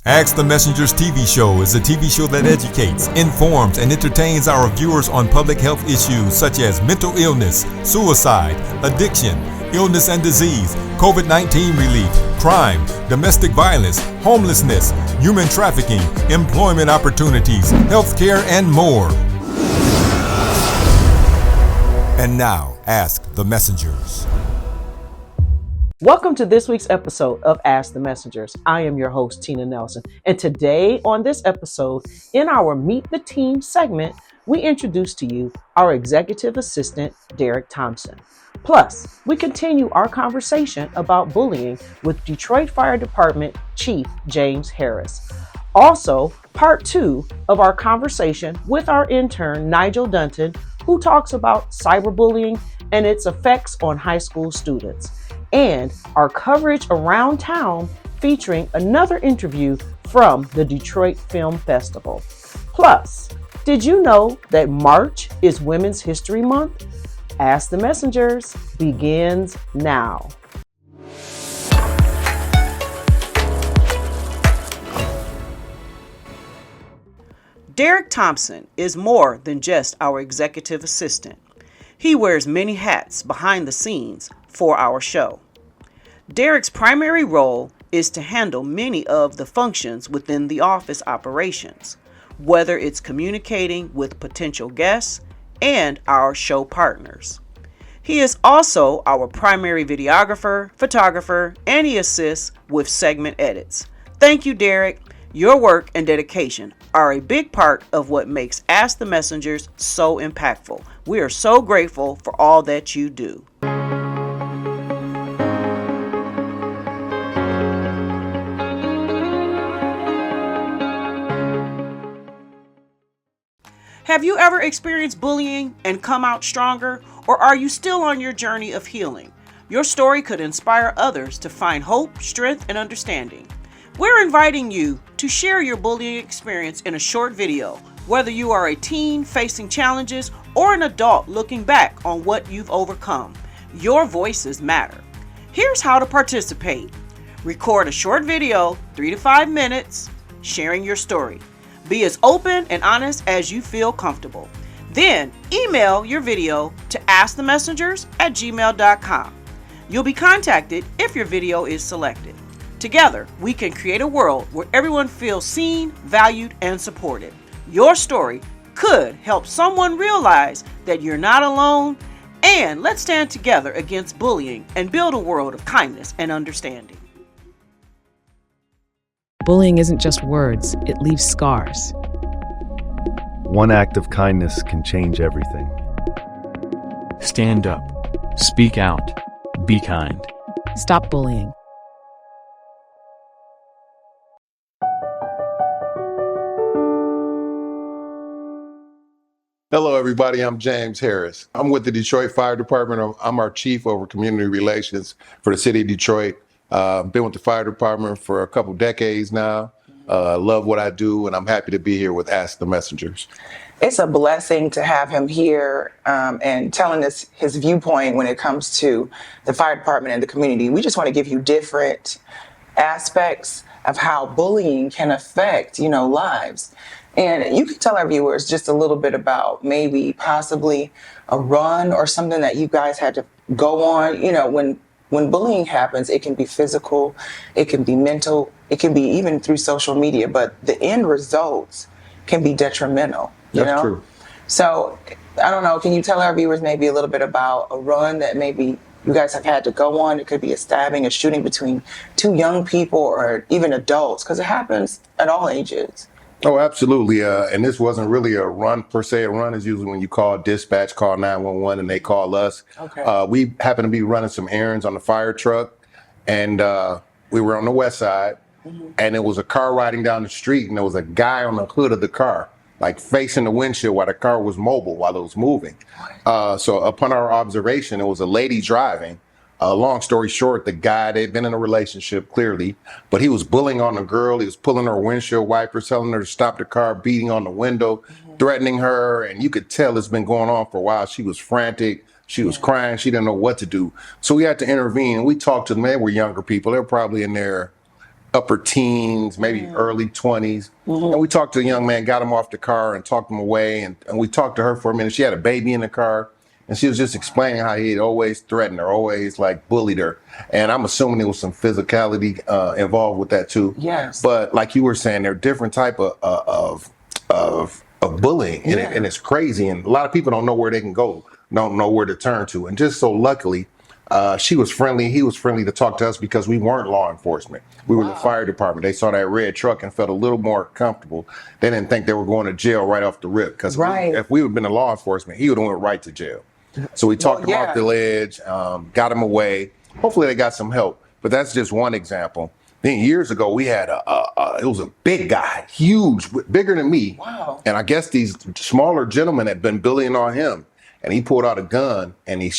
Ask the Messenger's TV show is a TV show that educates, informs, and entertains our viewers on public health issues such as mental illness, suicide, addiction, illness and disease, COVID-19 relief, crime, domestic violence, homelessness, human trafficking, employment opportunities, healthcare, and more. And now, Ask the Messengers. Welcome to this week's episode of Ask the Messengers. I am your host, Tina Nelson. And today on this episode, in our Meet the Team segment, we introduce to you our executive assistant, Derek Thompson. Plus, we continue our conversation about bullying with Detroit Fire Department Chief James Harris. Also, part 2 of our conversation with our intern, Nigel Dunton, who talks about cyberbullying and its effects on high school students. And our coverage around town featuring another interview from the Detroit Film Festival. Plus, did you know that March is Women's History Month? Ask the Messengers begins now. Derek Thompson is more than just our executive assistant. He wears many hats behind the scenes for our show. Derek's primary role is to handle many of the functions within the office operations, whether it's communicating with potential guests and our show partners. He is also our primary videographer, photographer, and he assists with segment edits. Thank you, Derek. Your work and dedication are a big part of what makes Ask the Messengers so impactful. We are so grateful for all that you do. Have you ever experienced bullying and come out stronger, or are you still on your journey of healing? Your story could inspire others to find hope, strength, and understanding. We're inviting you to share your bullying experience in a short video, whether you are a teen facing challenges or an adult looking back on what you've overcome. Your voices matter. Here's how to participate. Record a short video, 3 to 5 minutes, sharing your story. Be as open and honest as you feel comfortable. Then email your video to askthemessengers@gmail.com. You'll be contacted if your video is selected. Together, we can create a world where everyone feels seen, valued, and supported. Your story could help someone realize that you're not alone, and let's stand together against bullying and build a world of kindness and understanding. Bullying isn't just words, it leaves scars. One act of kindness can change everything. Stand up. Speak out. Be kind. Stop bullying. Hello, everybody. I'm James Harris. I'm with the Detroit Fire Department. I'm our chief over community relations for the city of Detroit. Been with the fire department for a couple decades now. Love what I do, and I'm happy to be here with Ask the Messengers. It's a blessing to have him here and telling us his viewpoint when it comes to the fire department and the community. We just want to give you different aspects of how bullying can affect, lives. And you can tell our viewers just a little bit about maybe possibly a run or something that you guys had to go on. When bullying happens, it can be physical, it can be mental, it can be even through social media, but the end results can be detrimental. That's true. So, I don't know, can you tell our viewers maybe a little bit about a run that maybe you guys have had to go on? It could be a stabbing, a shooting between two young people or even adults, because it happens at all ages. Oh, absolutely. And this wasn't really a run per se. A run is usually when you call dispatch, call 911, and they call us. Okay. We happen to be running some errands on the fire truck, and we were on the west side, and there was a car riding down the street, and there was a guy on the hood of the car, like facing the windshield while the car was mobile, while it was moving. So upon our observation, it was a lady driving. Long story short, the guy, they'd been in a relationship, clearly, but he was bullying on the girl. He was pulling her windshield wipers, telling her to stop the car, beating on the window, threatening her. And you could tell it's been going on for a while. She was frantic. She was crying. She didn't know what to do. So we had to intervene. And we talked to them. They were younger people. They were probably in their upper teens, maybe early 20s. And we talked to the young man, got him off the car and talked him away. And we talked to her for a minute. She had a baby in the car. And she was just explaining how he had always threatened her, always like bullied her. And I'm assuming there was some physicality involved with that too. Yes. But like you were saying, there are different type of bullying, and it's crazy. And a lot of people don't know where they can go, don't know where to turn to. And just so luckily, she was friendly. He was friendly to talk to us because we weren't law enforcement. We were the fire department. They saw that red truck and felt a little more comfortable. They didn't think they were going to jail right off the rip. Because if we would have been a law enforcement, he would have went right to jail. So we talked him off the ledge, got him away. Hopefully they got some help. But that's just one example. Then years ago, we had it was a big guy, huge, bigger than me. Wow. And I guess these smaller gentlemen had been bullying on him. And he pulled out a gun and he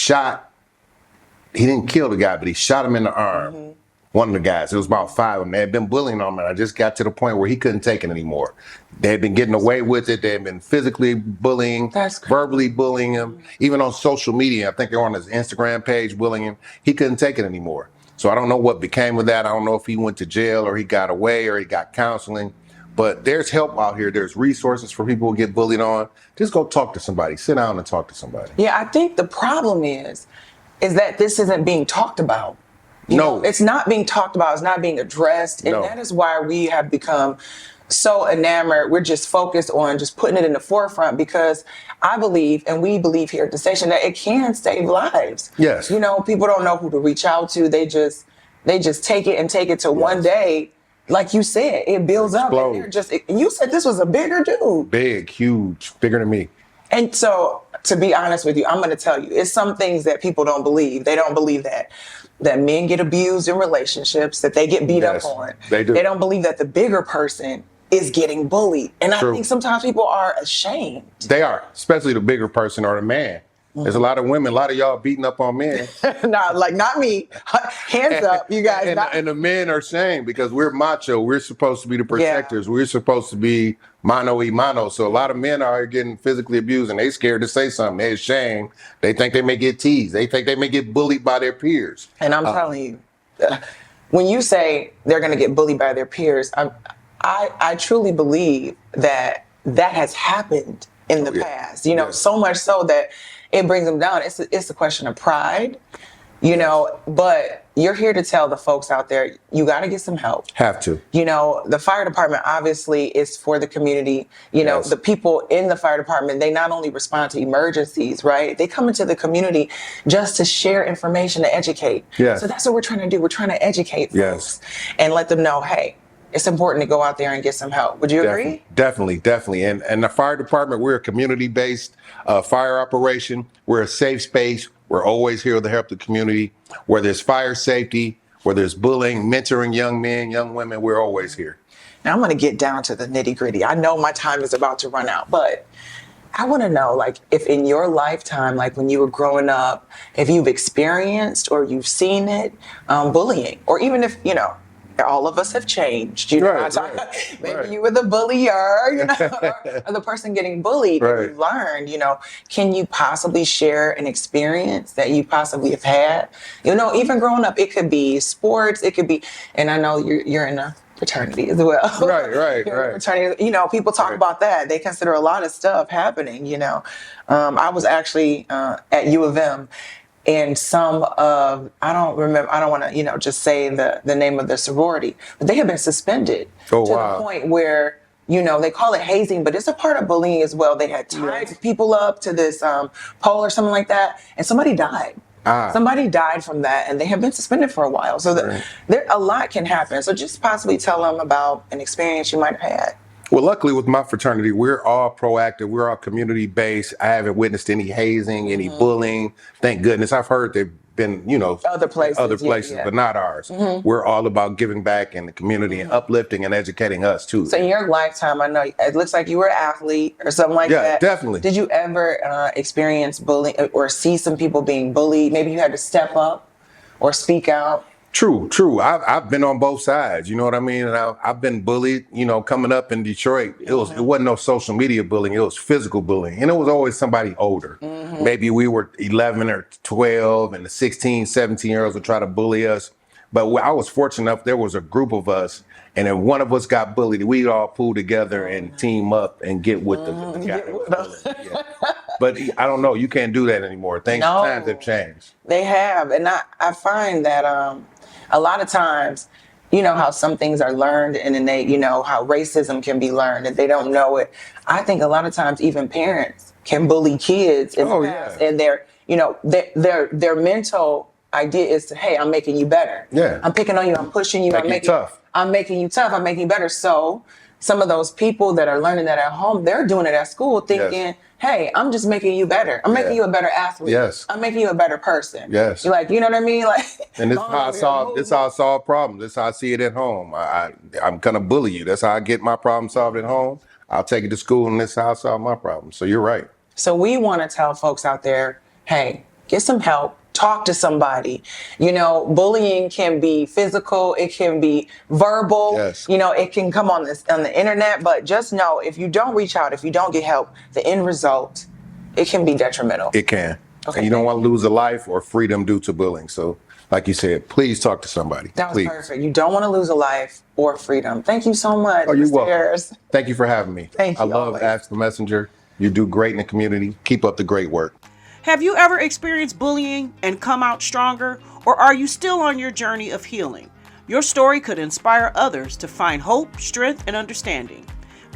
didn't kill the guy, but he shot him in the arm. One of the guys, it was about 5 of them. They had been bullying on him, and I just got to the point where he couldn't take it anymore. They had been getting away with it. They had been physically bullying, verbally bullying him, even on social media. I think they were on his Instagram page bullying him. He couldn't take it anymore. So I don't know what became of that. I don't know if he went to jail or he got away or he got counseling. But there's help out here. There's resources for people who get bullied on. Just go talk to somebody. Sit down and talk to somebody. Yeah, I think the problem is that this isn't being talked about. You know, it's not being talked about. It's not being addressed. And that is why we have become so enamored. We're just focused on just putting it in the forefront because I believe, and we believe here at the station, that it can save lives. Yes. You know, people don't know who to reach out to. They just take it to one day. Like you said, it builds up. And you said this was a bigger dude. Big, huge, bigger than me. And so, to be honest with you, I'm going to tell you, it's some things that people don't believe. They don't believe that men get abused in relationships, that they get beat up on. They do. They don't believe that the bigger person is getting bullied. And I think sometimes people are ashamed. They are, especially the bigger person or the man. There's a lot of women, a lot of y'all beating up on men. Not me. Hands up, you guys. And the men are ashamed because we're macho. We're supposed to be the protectors. We're supposed to be mano y mano. So a lot of men are getting physically abused and they scared to say something. They're ashamed. They think they may get teased. They think they may get bullied by their peers. And I'm telling you, when you say they're going to get bullied by their peers, I truly believe that has happened in the past. You know, so much so that it brings them down. It's a question of pride, you know, but you're here to tell the folks out there, you got to get some help. Have to. You know, the fire department obviously is for the community. You know, the people in the fire department, they not only respond to emergencies, right? They come into the community just to share information, to educate. Yes. So that's what we're trying to do. We're trying to educate folks and let them know, hey, it's important to go out there and get some help. Would you agree? Definitely. And the fire department, we're a community-based fire operation. We're a safe space. We're always here to help the community. Where there's fire safety, where there's bullying, mentoring young men, young women, we're always here. Now I'm going to get down to the nitty-gritty. I know my time is about to run out, but I want to know, like, if in your lifetime, like when you were growing up, if you've experienced or you've seen it, bullying, or even if, you know, all of us have changed, you know. Maybe you were the bullier, you know, or the person getting bullied. And you learned, you know, can you possibly share an experience that you possibly have had? You know, even growing up, it could be sports, it could be, and I know you're in a fraternity as well. Right. Fraternity, you know, people talk about that. They consider a lot of stuff happening, you know. I was actually at U of M. And some of, I don't want to, you know, just say the name of the sorority, but they have been suspended to the point where, you know, they call it hazing, but it's a part of bullying as well. They had tied people up to this pole or something like that, and somebody died. Somebody died from that, and they have been suspended for a while. So there a lot can happen. So just possibly tell them about an experience you might have had. Well, luckily with my fraternity, we're all proactive. We're all community-based. I haven't witnessed any hazing, any bullying. Thank goodness. I've heard they've been, you know, other places, but not ours. We're all about giving back in the community and uplifting and educating us too. So in your lifetime, I know it looks like you were an athlete or something like that. Yeah, definitely. Did you ever experience bullying or see some people being bullied? Maybe you had to step up or speak out? True. I've been on both sides. You know what I mean? And I've been bullied. You know, coming up in Detroit, it wasn't no social media bullying. It was physical bullying, and it was always somebody older. Maybe we were 11 or 12, and the 16, 17-year-olds would try to bully us. But I was fortunate enough, there was a group of us, and if one of us got bullied, we'd all pull together and team up and get with the guy that was bullied. Yeah. But I don't know, you can't do that anymore. Times have changed. They have. And I find that a lot of times, you know how some things are learned and then they, you know, how racism can be learned and they don't know it. I think a lot of times even parents can bully kids in the past, and their mental idea is to, hey, I'm making you better. Yeah. I'm picking on you, I'm pushing you, I'm making you tough. I'm making you tough, I'm making you better. So some of those people that are learning that at home, they're doing it at school thinking, hey, I'm just making you better. I'm making you a better athlete. Yes. I'm making you a better person. Yes. You're like, you know what I mean? Like, and this is how I solve problems. This is how I see it at home. I'm gonna bully you. That's how I get my problem solved at home. I'll take it to school, and this is how I solve my problem. So you're right. So we want to tell folks out there, hey, get some help. Talk to somebody. You know, bullying can be physical. It can be verbal. Yes. You know, it can come on the internet. But just know, if you don't reach out, if you don't get help, the end result, it can be detrimental. It can. Okay. And you don't want to lose a life or freedom due to bullying. So, like you said, please talk to somebody. That was perfect. You don't want to lose a life or freedom. Thank you so much. Oh, you're Mr. welcome. Harris. Thank you for having me. Thank you. I love always. Ask the Messenger. You do great in the community. Keep up the great work. Have you ever experienced bullying and come out stronger, or are you still on your journey of healing? Your story could inspire others to find hope, strength, and understanding.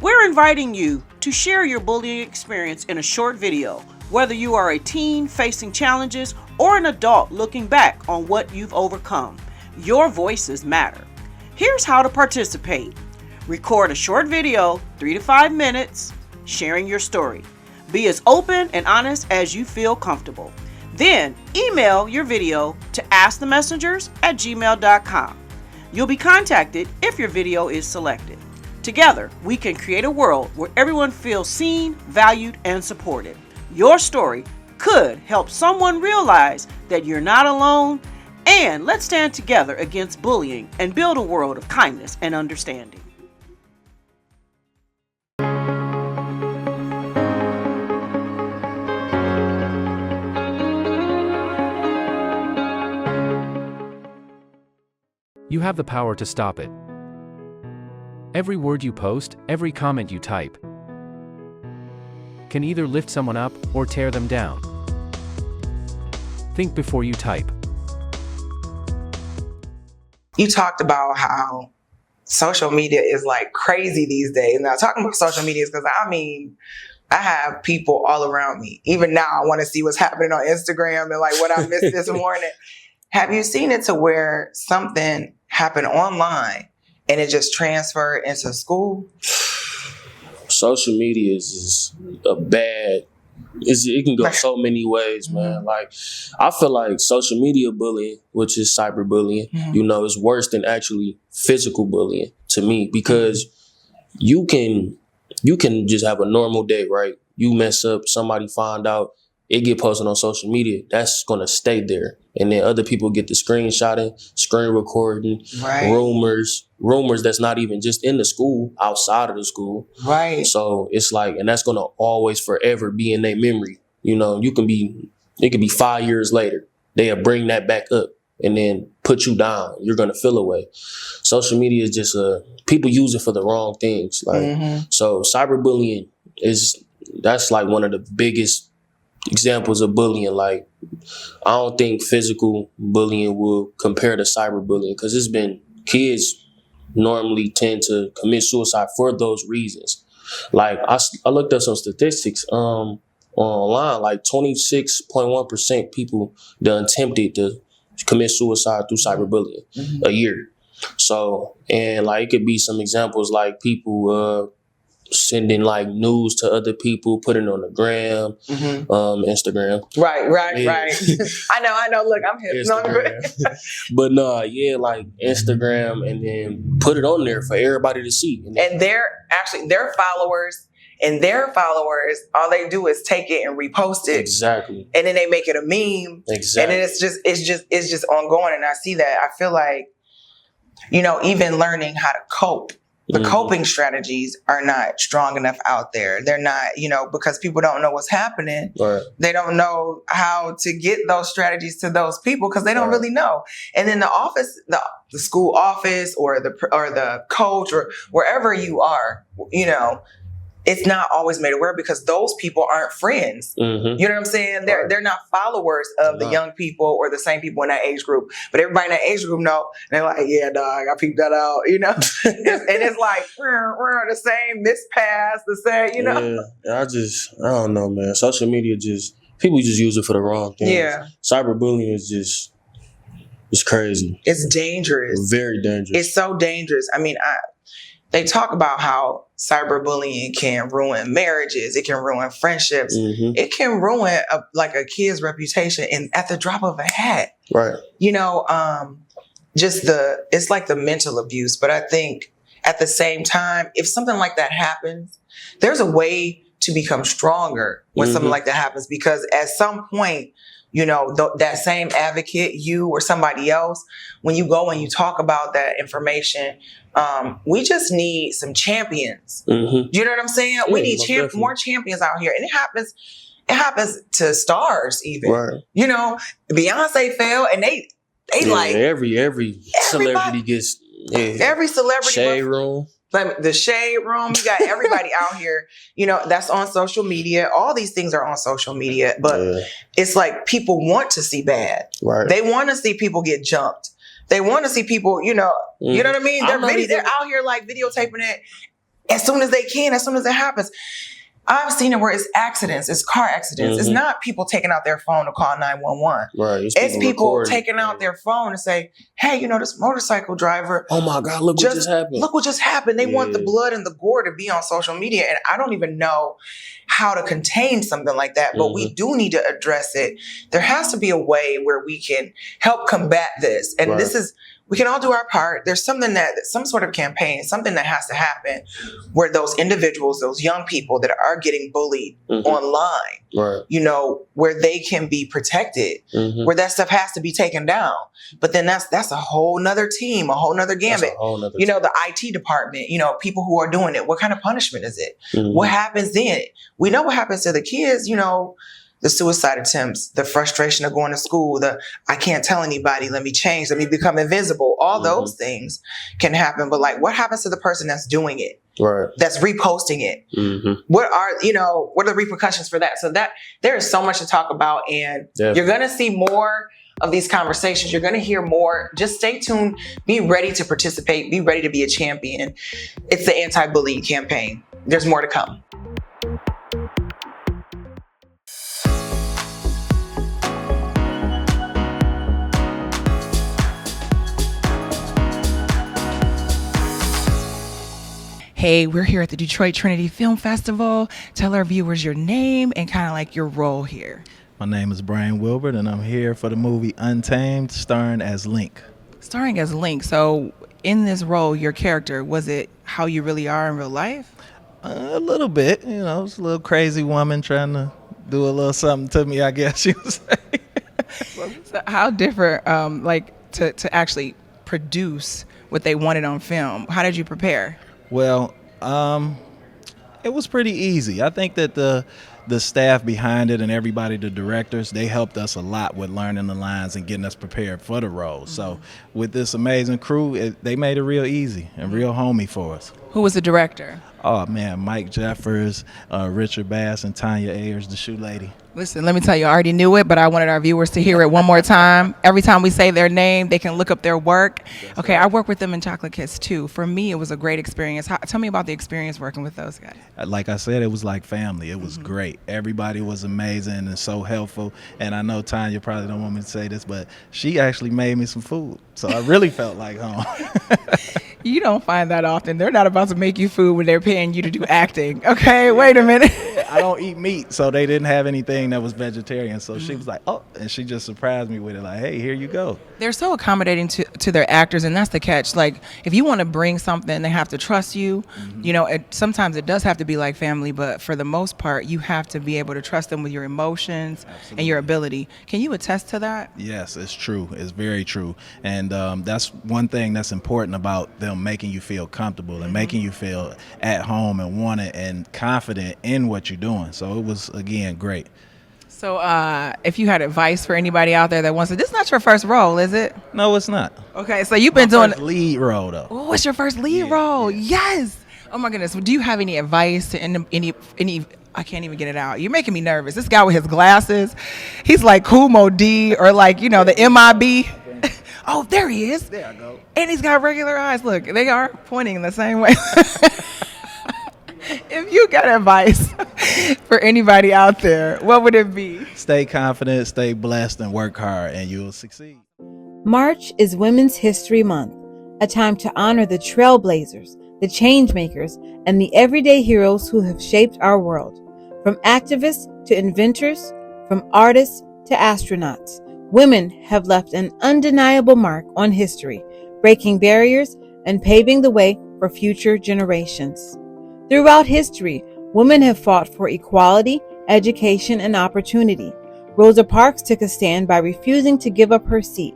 We're inviting you to share your bullying experience in a short video, whether you are a teen facing challenges or an adult looking back on what you've overcome. Your voices matter. Here's how to participate. Record a short video, 3 to 5 minutes, sharing your story. Be as open and honest as you feel comfortable. Then email your video to askthemessengers@gmail.com. You'll be contacted if your video is selected. Together, we can create a world where everyone feels seen, valued, and supported. Your story could help someone realize that you're not alone, and let's stand together against bullying and build a world of kindness and understanding. You have the power to stop it. Every word you post, every comment you type, can either lift someone up or tear them down. Think before you type. You talked about how social media is like crazy these days. Now, talking about social media is because I have people all around me. Even now, I want to see what's happening on Instagram and like what I missed this morning. Have you seen it to where something happened online and it just transferred into school? Social media is a bad. It can go so many ways, man. Like, I feel like social media bullying, which is cyberbullying, you know, is worse than actually physical bullying to me, because you can just have a normal day, right? You mess up, somebody find out, it get posted on social media. That's gonna stay there, and then other people get the screenshotting, screen recording, rumors that's not even just in the school, outside of the school. Right. So it's like, and that's gonna always forever be in their memory. You know, it could be 5 years later, they'll bring that back up and then put you down. You're gonna feel away. Social media is just people use it for the wrong things. Like, so cyberbullying that's like one of the biggest examples of bullying. Like, I don't think physical bullying will compare to cyberbullying, because it's been, kids normally tend to commit suicide for those reasons. Like, I looked up some statistics online, like 26.1% people done attempted to commit suicide through cyberbullying a year. So, and like, it could be some examples like people sending like news to other people, putting it on the gram, Instagram. Right. I know. Look, I'm hip. But like Instagram, and then put it on there for everybody to see. And their followers, all they do is take it and repost it. Exactly. And then they make it a meme. Exactly. And then it's just ongoing. And I see that. I feel like, you know, even learning how to cope the coping strategies are not strong enough out there. They're not, because people don't know what's happening. Right. They don't know how to get those strategies to those people because they don't really know. And then the office, the school office or the coach or wherever you are, it's not always made aware because those people aren't friends. Mm-hmm. You know what I'm saying? They're not followers of the young people or the same people in that age group. But everybody in that age group know. And they're like, yeah, dog, I peeped that out, and it's like, we're the same mispass, the same, Yeah, I don't know, man. Social media people just use it for the wrong things. Yeah. Cyberbullying is it's crazy. It's dangerous. Very dangerous. It's so dangerous. I mean, they talk about how cyberbullying can ruin marriages. It can ruin friendships. Mm-hmm. It can ruin a kid's reputation at the drop of a hat. Right. It's like the mental abuse. But I think at the same time, if something like that happens, there's a way to become stronger when something like that happens. Because at some point, that same advocate, you or somebody else, when you go and you talk about that information, we just need some champions. Mm-hmm. You know what I'm saying? Yeah, we need more champions out here. And it happens to stars even. Right. Beyonce fell and they like every celebrity gets every celebrity shade room. Like the shade room, you got everybody out here, that's on social media. All these things are on social media, but it's like people want to see bad. Right. They want to see people get jumped. They want to see people, you know what I mean? They're out here like videotaping it as soon as they can, as soon as it happens. I've seen it where it's accidents, it's car accidents. It's not people taking out their phone to call 911. Right. It's people taking out their phone to say, hey, this motorcycle driver. Oh my God, look what just happened. Look what just happened. They want the blood and the gore to be on social media. And I don't even know how to contain something like that, but we do need to address it. There has to be a way where we can help combat this. And we can all do our part. There's some sort of campaign, something that has to happen where those individuals, those young people that are getting bullied online, where they can be protected, where that stuff has to be taken down. But then that's a whole nother team, a whole nother gambit. The IT department, people who are doing it, what kind of punishment is it? What happens then? We know what happens to the kids, the suicide attempts, the frustration of going to school, I can't tell anybody, let me change, let me become invisible. All those things can happen. But what happens to the person that's doing it? Right. That's reposting it? What are the repercussions for that? So that there is so much to talk about, and you're going to see more of these conversations. You're going to hear more. Just stay tuned. Be ready to participate. Be ready to be a champion. It's the anti-bullying campaign. There's more to come. Hey, we're here at the Detroit Trinity Film Festival. Tell our viewers your name and kind of your role here. My name is Brian Wilbert, and I'm here for the movie Untamed, starring as Link. Starring as Link. So in this role, your character, was it how you really are in real life? A little bit. It's a little crazy woman trying to do a little something to me, I guess you would say. So how different, to actually produce what they wanted on film? How did you prepare? Well, it was pretty easy. I think that the staff behind it and everybody, the directors, they helped us a lot with learning the lines and getting us prepared for the role. So with this amazing crew, they made it real easy and real homey for us. Who was the director? Oh, man, Mike Jeffers, Richard Bass, and Tanya Ayers, the shoe lady. Listen, let me tell you, I already knew it, but I wanted our viewers to hear it one more time. Every time we say their name, they can look up their work. Okay, I work with them in Chocolate Kiss too. For me, it was a great experience. Tell me about the experience working with those guys. Like I said, it was like family. It was great. Everybody was amazing and so helpful. And I know Tanya probably don't want me to say this, but she actually made me some food. So I really felt like home. You don't find that often. They're not about to make you food when they're paying you to do acting. Okay, wait a minute. I don't eat meat, so they didn't have anything that was vegetarian. So she was like, oh, and she just surprised me with it, like, hey, here you go. They're so accommodating to their actors, and that's the catch. Like, if you want to bring something, they have to trust you. You know, sometimes it does have to be like family, but for the most part, you have to be able to trust them with your emotions and your ability. Can you attest to that? Yes, it's true. It's very true. And that's one thing that's important about them making you feel comfortable and making you feel at home and wanted and confident in what you're doing. So it was, again, great. So if you had advice for anybody out there that wants to, this is not your first role, is it? No, it's not. Okay, so you've been doing first lead role, though. Oh, what's your first lead role? Yes. Oh my goodness. Do you have any advice to any? I can't even get it out. You're making me nervous. This guy with his glasses, he's like Kumo D or like, you know, the MIB. Oh, there he is. There I go. And he's got regular eyes. Look, they are pointing the same way. If you got advice for anybody out there, what would it be? Stay confident, stay blessed, and work hard, and you'll succeed. March is Women's History Month, a time to honor the trailblazers, the change makers, and the everyday heroes who have shaped our world. From activists to inventors, from artists to astronauts, women have left an undeniable mark on history, breaking barriers and paving the way for future generations. Throughout history, women have fought for equality, education, and opportunity. Rosa Parks took a stand by refusing to give up her seat.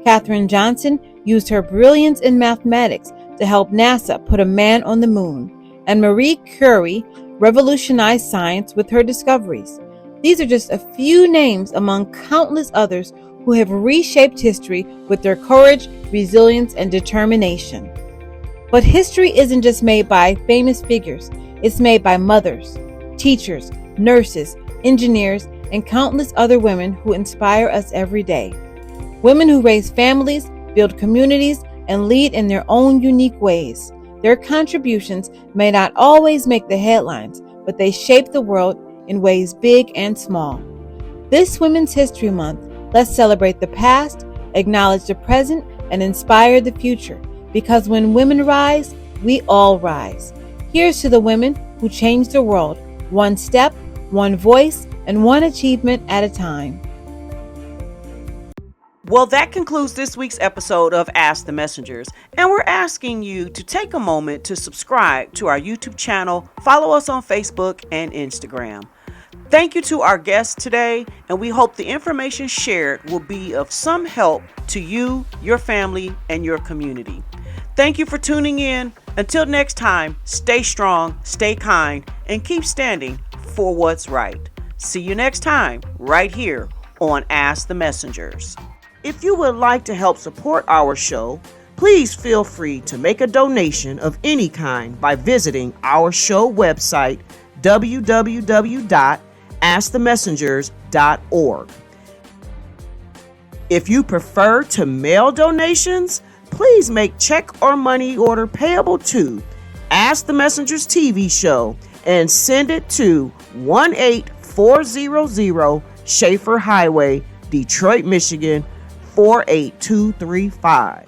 Katherine Johnson used her brilliance in mathematics to help NASA put a man on the moon. And Marie Curie revolutionized science with her discoveries. These are just a few names among countless others who have reshaped history with their courage, resilience, and determination. But history isn't just made by famous figures. It's made by mothers, teachers, nurses, engineers, and countless other women who inspire us every day. Women who raise families, build communities, and lead in their own unique ways. Their contributions may not always make the headlines, but they shape the world in ways big and small. This Women's History Month, let's celebrate the past, acknowledge the present, and inspire the future. Because when women rise, we all rise. Here's to the women who changed the world, one step, one voice, and one achievement at a time. Well, that concludes this week's episode of Ask the Messengers, and we're asking you to take a moment to subscribe to our YouTube channel, follow us on Facebook and Instagram. Thank you to our guests today, and we hope the information shared will be of some help to you, your family, and your community. Thank you for tuning in. Until next time, stay strong, stay kind, and keep standing for what's right. See you next time, right here on Ask the Messengers. If you would like to help support our show, please feel free to make a donation of any kind by visiting our show website, www.askthemessengers.org. If you prefer to mail donations, please make check or money order payable to Ask the Messengers TV show and send it to 18400 Schaefer Highway, Detroit, Michigan 48235.